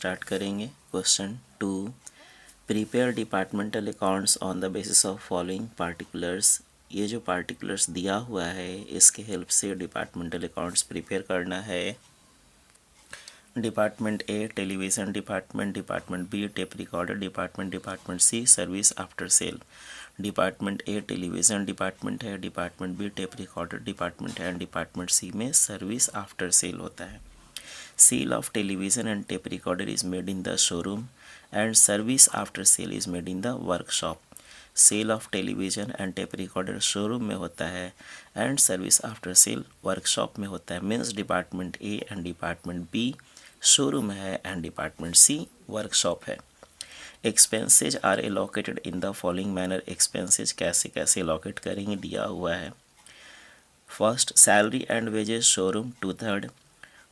Start करेंगे। Question 2, prepare departmental accounts on the basis of following particulars. ये जो particulars दिया हुआ है इसके हेल्प से डिपार्टमेंटल अकाउंट्स प्रिपेयर करना है। Department A television department, department B tape recorder department, department C service after sale. Department A television department है, department B tape recorder department है एंड डिपार्टमेंट सी में सर्विस आफ्टर सेल होता है। Sale of television and tape recorder is made in the showroom and service after sale is made in the workshop. Sale of television and tape recorder showroom में होता है and service after sale workshop में होता है। Means department A and department B showroom है and department C workshop है। Expenses are allocated in the following manner. Expenses कैसे कैसे एलोकेट करेंगे दिया हुआ है। First, salary and wages showroom 2/3,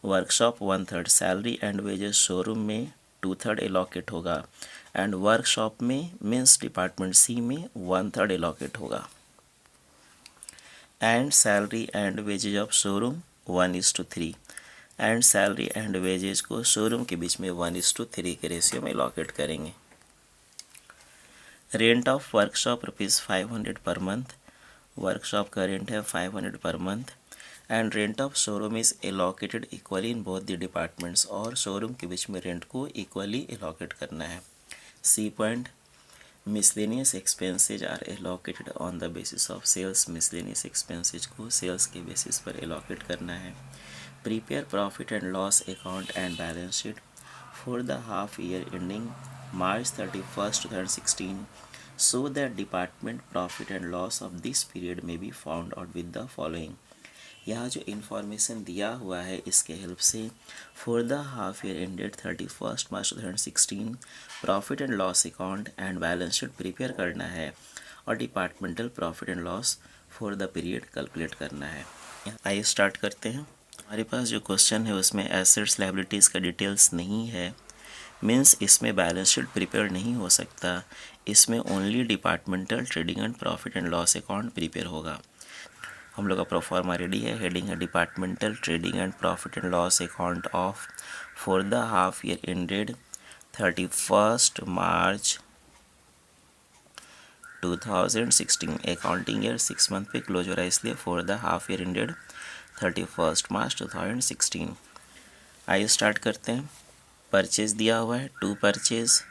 workshop 1/3। Salary and wages showroom में 2/3 एलोकेट होगा एंड वर्कशॉप में मीन्स डिपार्टमेंट सी में 1/3 एलोकेट होगा। And salary and wages of showroom 1:3 and salary and wages को शोरूम के बीच में 1:3 के रेशियो में अलॉकेट करेंगे। Rent of workshop ₹500 per month. Workshop का रेंट है 500 per month and rent of showroom is allocated equally in both the departments. और शोरूम के बीच में रेंट को इक्वली एलोकेट करना है। C point, miscellaneous expenses are allocated on the basis of sales. Miscellaneous expenses को sales के basis पर एलोकेट करना है। Prepare profit and loss account and balance sheet for the half year ending March 31st, 2016 so that department profit and loss of this period may be found out with the following। यहाँ जो information दिया हुआ है इसके help से for the half year ended 31st March 2016 profit and loss account and balance sheet prepare करना है और departmental profit and loss for the period calculate करना है। आइए स्टार्ट करते हैं। हमारे पास जो क्वेश्चन है उसमें एसेट्स लायबिलिटीज़ का डिटेल्स नहीं है। मीन्स इसमें बैलेंस शीट प्रिपेयर नहीं हो सकता। इसमें only departmental trading and profit and loss account prepare होगा। हम लोग का प्रोफार्मा रेडी है। हेडिंग है departmental trading and profit and loss account of for the half year ended 31st March 2016। Accounting year 6 month पे क्लोज हो रहा है इसलिए for the half year ended 31st मार्च 2016। आइए स्टार्ट करते हैं। परचेज दिया हुआ है 2 परचेज।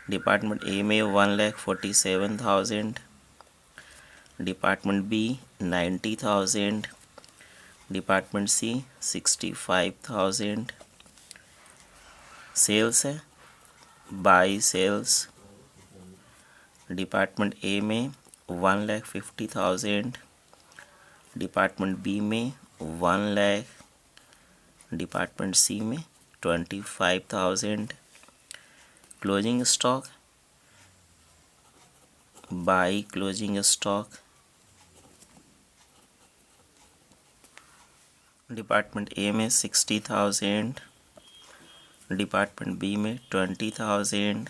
डिपार्टमेंट ए में 1,47,000, department B 90,000, department C 65,000। Sales है बाई सेल्स। डिपार्टमेंट ए में 1,50,000, डिपार्टमेंट बी में 1 लाख, डिपार्टमेंट सी में 25,000। Closing stock by closing stock. Department A में 60,000, डिपार्टमेंट बी में 20,000,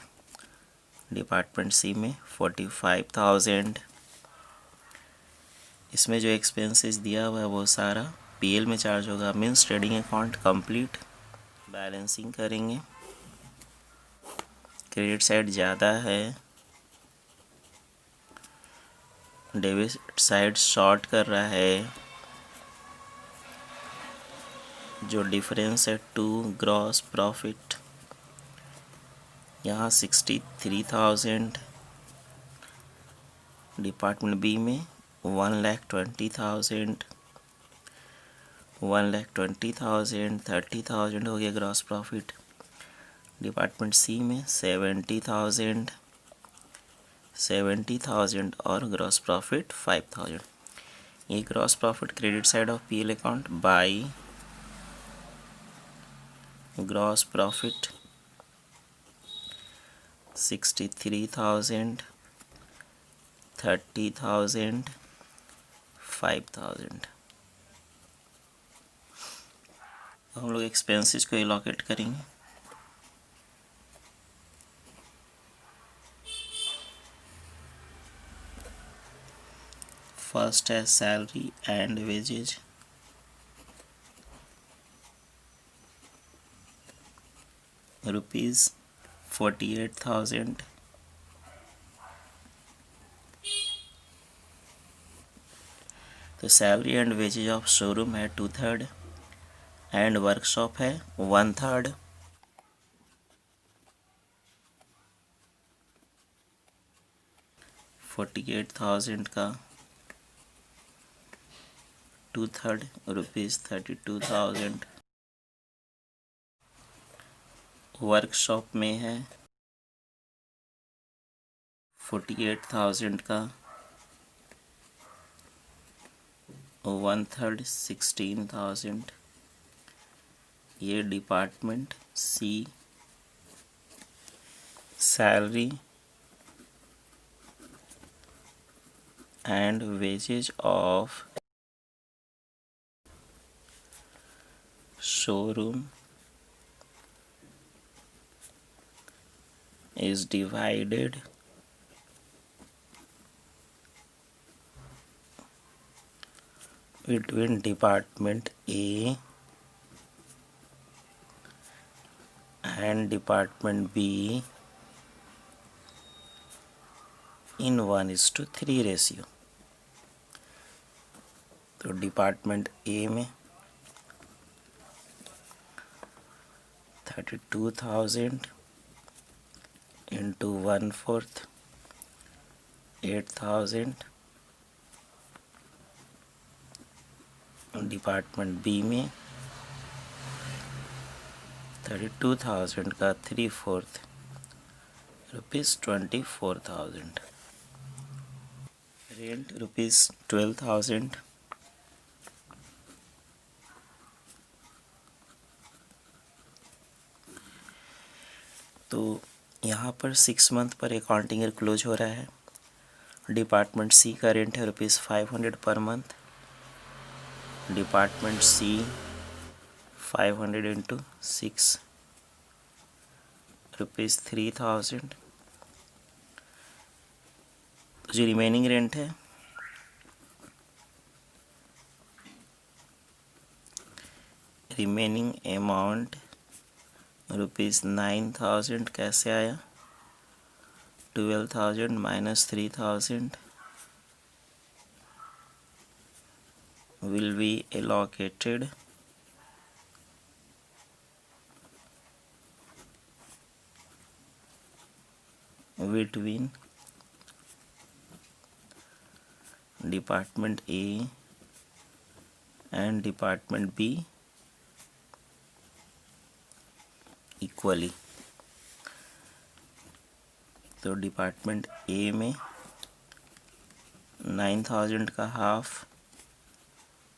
डिपार्टमेंट सी में 45,000। इसमें जो एक्सपेंसेस दिया हुआ है वो सारा पीएल में चार्ज होगा। Means trading account complete. Balancing करेंगे। क्रेडिट साइड ज़्यादा है, डेबिट साइड शॉर्ट कर रहा है। जो डिफरेंस है 2 ग्रॉस प्रॉफिट, यहाँ 63,000। डिपार्टमेंट बी में 1,20,000, 1,20,000, 30,000 हो गया ग्रॉस प्रॉफिट। डिपार्टमेंट सी में 70,000 और ग्रॉस प्रॉफिट 5,000। ये gross profit credit side of PL account by gross profit 63,000, 30,000, 5,000। हम लोग एक्सपेंसेस को एलोकेट करेंगे। फर्स्ट है सैलरी एंड वेजेज। रुपीज़ 48,000। तो salary and wages of showroom है 2/3 एंड वर्कशॉप है 1/3। 48,000 का 2/3 रुपीज़ 32,000। वर्कशॉप में है 48,000 का 1/3 16,000। ये department C. Salary and wages of showroom is divided between department A and department B in 1:3 ratio. तो डिपार्टमेंट ए में 32,000 इंटू 1/4 8,000। डिपार्टमेंट बी में 32,000 का 3/4 रुपीज़ 24,000। Rent rupees 12,000। तो यहाँ पर 6 मंथ पर अकाउंटिंग ईयर क्लोज हो रहा है। डिपार्टमेंट सी का रेंट है rupees 500 per month. Department C 500 into 6 rupees 3,000। जो रिमेनिंग रेंट है रिमेनिंग अमाउंट रुपीज़ 9,000 कैसे आया? 12,000 minus 3,000 will be allocated between Department A and Department B equally. तो डिपार्टमेंट ए में 9,000 का हाफ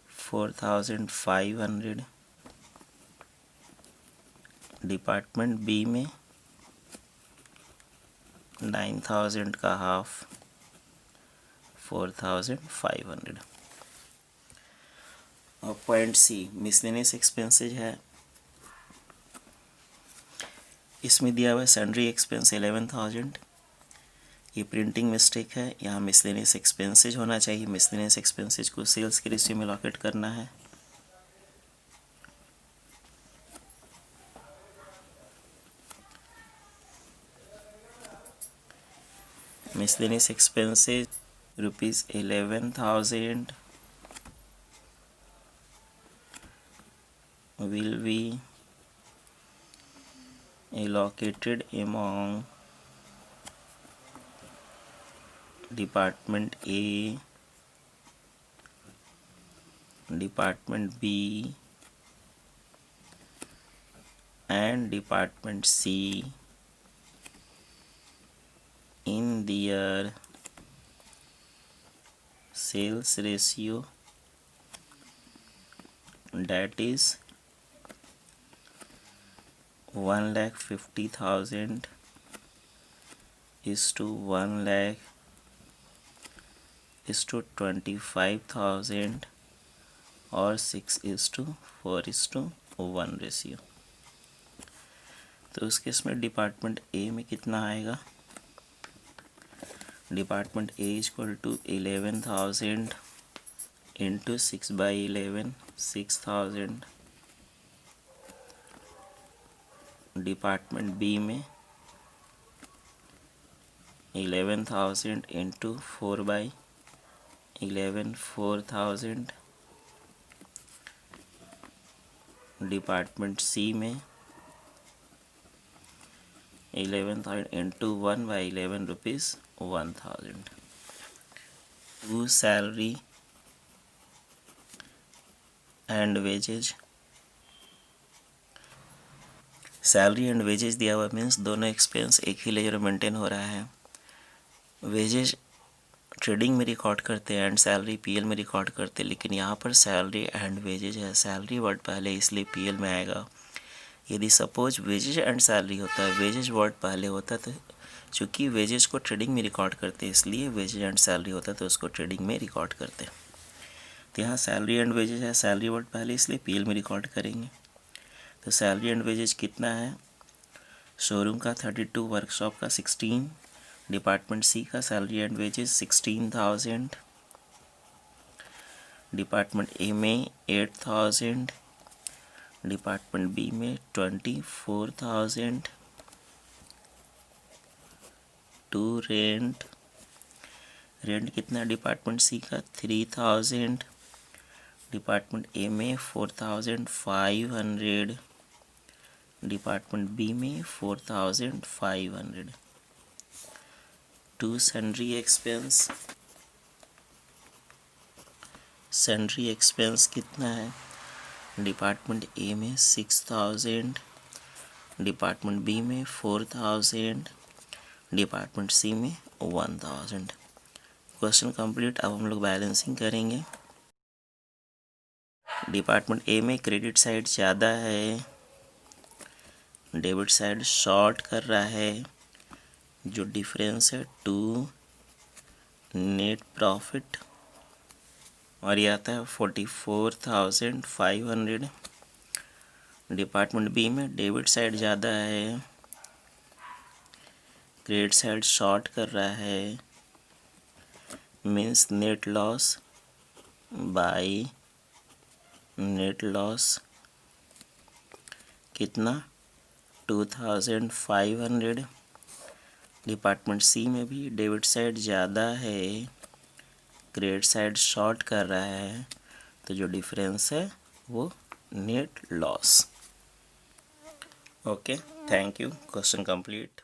4,500। डिपार्टमेंट बी में 9,000 का हाफ 4,500। और पॉइंट सी मिसलेनियस एक्सपेंसेज है। इसमें दिया हुआ है सैलरी एक्सपेंस 11,000। ये प्रिंटिंग मिस्टेक है, यहाँ मिसलेनियस एक्सपेंसेज होना चाहिए। मिसलेनियस एक्सपेंसेज को सेल्स के रेशियो में लॉकेट करना है। Miscellaneous expenses rupees 11,000 will be allocated among Department A, Department B and Department C in their sales ratio, that is 1,50,000 is to 1 lakh is to 25,000 और 6:4:1 ratio. तो उस case में department A में कितना आएगा? Department A equal to 11,000 into 6/11 6,000 department B में 11,000 into 4/11 4,000। Department C में 11,000 into 1/11 rupees 1,000। To salary and wages. Salary and wages दिया हुआ मीन्स दोनों एक्सपेंस एक ही लेयर में मेंटेन हो रहा है। वेजेज ट्रेडिंग में रिकॉर्ड करते हैं एंड सैलरी पीएल में रिकॉर्ड करते हैं, लेकिन यहाँ पर सैलरी एंड वेजेज है, सैलरी वर्ड पहले इसलिए पीएल में आएगा। यदि सपोज वेजेज एंड सैलरी होता है, वेजेज वर्ड पहले होता तो चूँकि वेजेज को ट्रेडिंग में रिकॉर्ड करते हैं इसलिए वेजेज एंड सैलरी होता तो उसको ट्रेडिंग में रिकॉर्ड करते। तो यहाँ सैलरी एंड वेजेज है, सैलरी वर्ड पहले इसलिए पीएल में रिकॉर्ड करेंगे। तो सैलरी एंड वेजेज कितना है? शोरूम का 32, वर्कशॉप का 16, डिपार्टमेंट सी का salary and wages 16,000, department A में 8,000, डिपार्टमेंट बी में 24,000। टू रेंट कितना? डिपार्टमेंट सी का 3,000, डिपार्टमेंट ए में 4,500, डिपार्टमेंट बी में 4,500। टू सन्ड्री एक्सपेंस कितना है? डिपार्टमेंट ए में 6,000, डिपार्टमेंट बी में 4,000, डिपार्टमेंट सी में 1,000। Question complete. अब हम लोग बैलेंसिंग करेंगे। डिपार्टमेंट ए में क्रेडिट साइड ज़्यादा है, डेबिट साइड शॉर्ट कर रहा है, जो डिफरेंस है टू नेट प्रॉफिट और ये आता है 44,500। डिपार्टमेंट बी में डेबिट साइड ज़्यादा है, क्रेडिट साइड शॉर्ट कर रहा है, means net loss by net loss कितना? 2,500। डिपार्टमेंट सी में भी डेबिट साइड ज़्यादा है, क्रेडिट साइड शॉर्ट कर रहा है, तो जो डिफरेंस है वो net loss. Okay, thank you. Question complete.